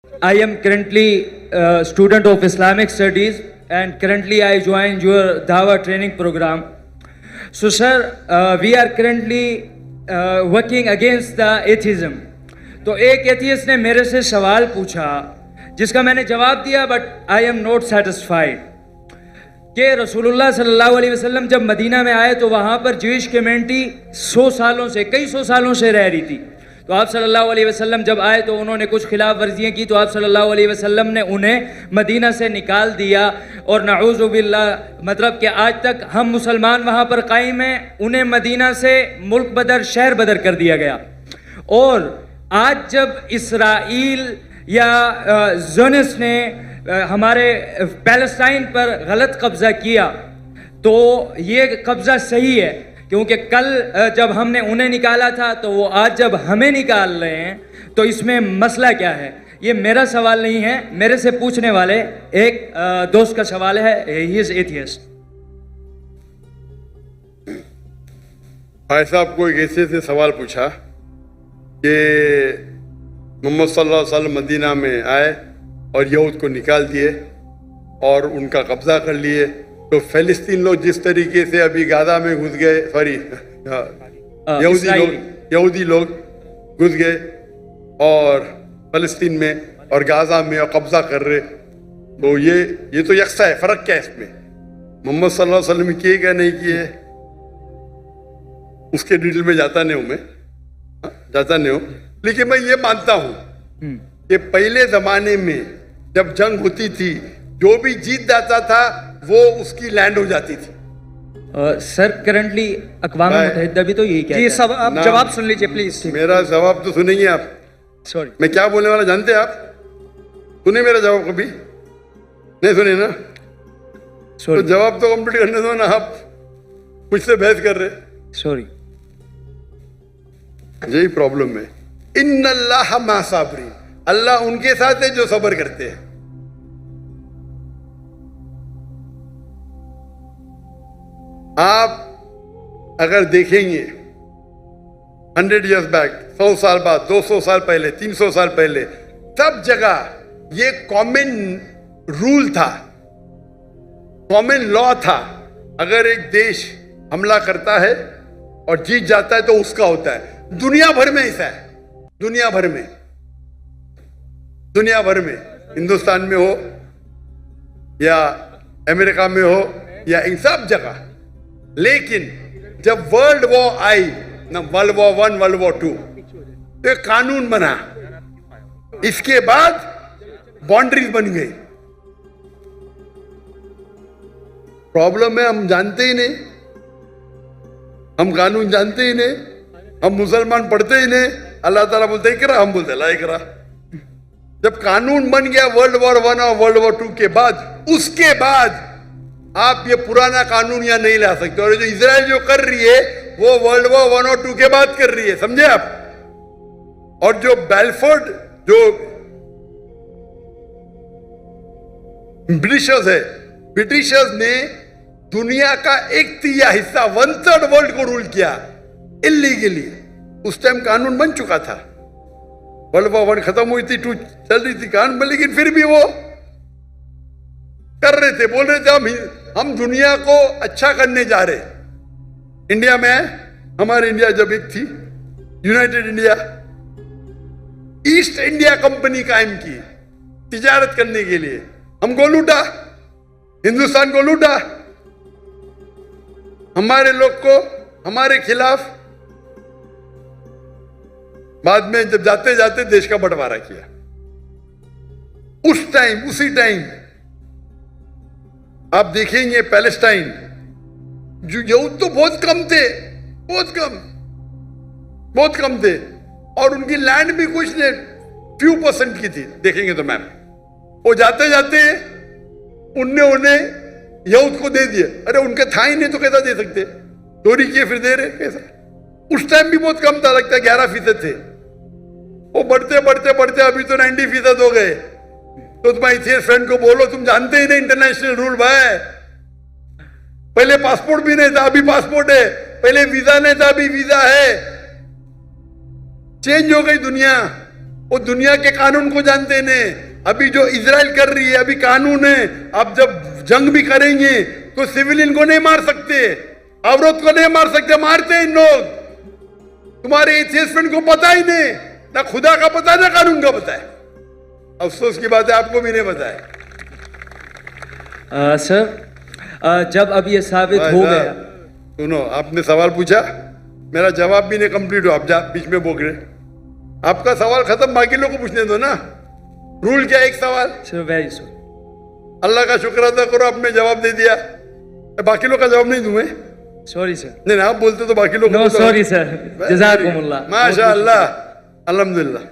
I am currently a student of Islamic Studies, and currently I joined your Dawa training program. So, sir, we are currently working against the atheism. तो एक atheist ने मेरे से सवाल पूछा जिसका मैंने जवाब दिया, but I am not satisfied कि रसूलुल्लाह सल्लल्लाहु अलैहि वसल्लम जब मदीना में आए तो वहाँ पर ज्यूइश कम्युनिटी कई सौ सालों से रह रही थी। तो आप सल्लल्लाहु अलैहि वसल्लम जब आए तो उन्होंने कुछ खिलाफ वर्जियाँ की, तो आप सल्लल्लाहु अलैहि वसल्लम ने उन्हें मदीना से निकाल दिया। और नऊज़ु बिल्लाह, मतलब कि आज तक हम मुसलमान वहाँ पर कायम हैं, उन्हें मदीना से मुल्क बदर, शहर बदर कर दिया गया। और आज जब इसराइल या ज़ोनिस्ट ने हमारे पैलेस्टाइन पर गलत कब्ज़ा किया, तो ये कब्ज़ा सही है, क्योंकि कल जब हमने उन्हें निकाला था तो वो आज जब हमें निकाल रहे हैं, तो इसमें मसला क्या है? ये मेरा सवाल नहीं है, मेरे से पूछने वाले एक दोस्त का सवाल है। He is atheist. भाई साहब को एक ऐसे से सवाल पूछा कि मोहम्मद सल्लल्लाहु अलैहि वसल्लम मदीना में आए और यहूद को निकाल दिए और उनका कब्जा कर लिए, तो फ़लस्तीन लोग जिस तरीके से अभी गाजा में घुस गए, सॉरी यहूदी लोग घुस गए और फ़लस्तीन में और गाजा में और कब्जा कर रहे, तो ये तो यकसा है। फ़र्क क्या है इसमें? मोहम्मद सल्लल्लाहु अलैहि वसल्लम किए क्या नहीं किए उसके डिटेल में जाता नहीं हूँ, लेकिन मैं ये मानता हूँ कि पहले जमाने में जब जंग होती थी, जो भी जीत जाता था वो उसकी लैंड हो जाती थी। सर, करंटली अक़वाम मुत्तहिदा भी तो यही कहता है। जी सब आप जवाब सुन लीजिए प्लीज। मेरा जवाब तो सुनेंगे आप। सॉरी, मैं क्या बोलने वाला जानते हैं आप? सुने मेरा जवाब कभी? नहीं सुने ना? तो जवाब तो कंप्लीट करने दो ना, आप मुझसे बहस कर रहे। सॉरी, यही प्रॉब्लम है। इन्नल्लाह मा साबरीन, अल्लाह उनके साथ है जो सब्र करते हैं। आप अगर देखेंगे 100 इयर्स बैक, 100 साल बाद, 200 साल पहले, 300 साल पहले, सब जगह ये कॉमन रूल था, कॉमन लॉ था। अगर एक देश हमला करता है और जीत जाता है तो उसका होता है। दुनिया भर में ऐसा है, दुनिया भर में, हिंदुस्तान में हो या अमेरिका में हो या इन सब जगह। लेकिन जब वर्ल्ड वॉर आई ना, वर्ल्ड वॉर 1, वर्ल्ड वॉर 2, तो एक कानून बना, इसके बाद बाउंड्रीज बन गई। प्रॉब्लम है हम जानते ही नहीं, हम कानून जानते ही नहीं, हम मुसलमान पढ़ते ही नहीं। अल्लाह ताला बोलते इकरा, हम बोलते ला इकरा। जब कानून बन गया वर्ल्ड वॉर 1 और वर्ल्ड वॉर 2 के बाद, उसके बाद आप ये पुराना कानून यहाँ नहीं ला सकते। और जो इजराइल जो कर रही है वो वर्ल्ड वॉर 1 और 2 के बाद कर रही है, समझे आप? और जो बेलफोर्ड, जो ब्रिटिशर्स ने दुनिया का 1/3 हिस्सा, 1/3 वर्ल्ड को रूल किया इलीगली। उस टाइम कानून बन चुका था, वर्ल्ड वॉर 1 खत्म हुई थी, 2 चल रही थी कानून, लेकिन फिर भी वो कर रहे थे, बोल रहे थे हम दुनिया को अच्छा करने जा रहे। इंडिया में, हमारे इंडिया जब एक थी United India, east India company कायम की तिजारत करने के लिए। हमको लूटा, हिंदुस्तान को लूटा, हमारे लोग को हमारे खिलाफ। बाद में जब जाते जाते देश का बंटवारा किया। उसी टाइम आप देखेंगे पैलेस्टाइन, जो यहूद तो बहुत कम थे, बहुत कम थे, और उनकी लैंड भी कुछ नहीं, few % की थी। देखेंगे तो मैम, वो जाते जाते उन्हें यहूद को दे दिए। अरे उनके था ही नहीं तो कैसा दे सकते? चोरी किए फिर दे रहे, कैसा? उस टाइम भी बहुत कम था, लगता है 11% थे। वो बढ़ते अभी तो 90% हो गए। तो तुम्हारे फ्रेंड को बोलो, तुम जानते ही नहीं इंटरनेशनल रूल भाई। पहले पासपोर्ट भी नहीं था, अभी पासपोर्ट है। पहले वीजा नहीं था, अभी वीजा है। चेंज हो गई दुनिया। वो दुनिया के कानून को जानते नहीं। अभी जो इजराइल कर रही है, अभी कानून है, अब जब जंग भी करेंगे तो सिविलियन को नहीं मार सकते, औरत को नहीं मार सकते, मारते हैं इन लोग। तुम्हारे एथियस्ट को पता ही नहीं, ना खुदा का पता है ना कानून का पता है। अफसोस की बात है, आपको भी नहीं पता है। सर जब अब ये साबित हो भाई गया, साहब, सुनो, आपने सवाल पूछा, मेरा जवाब भी नहीं कंप्लीट हो, आप जा बीच में बोल रहे। आपका सवाल खत्म, बाकी लोगों को पूछने दो ना। रूल क्या है? एक सवाल। Sir very sorry. अल्लाह का शुक्र अदा करो, आपने जवाब दे दिया। बाकी लोग का जवाब नहीं दूं मैं? Sorry sir. नहीं, आप बोलते तो बाकी लोग नो सॉरी सर, जज़ाकुमुल्लाह। माशाअल्लाह, अल्हम्दुलिल्लाह।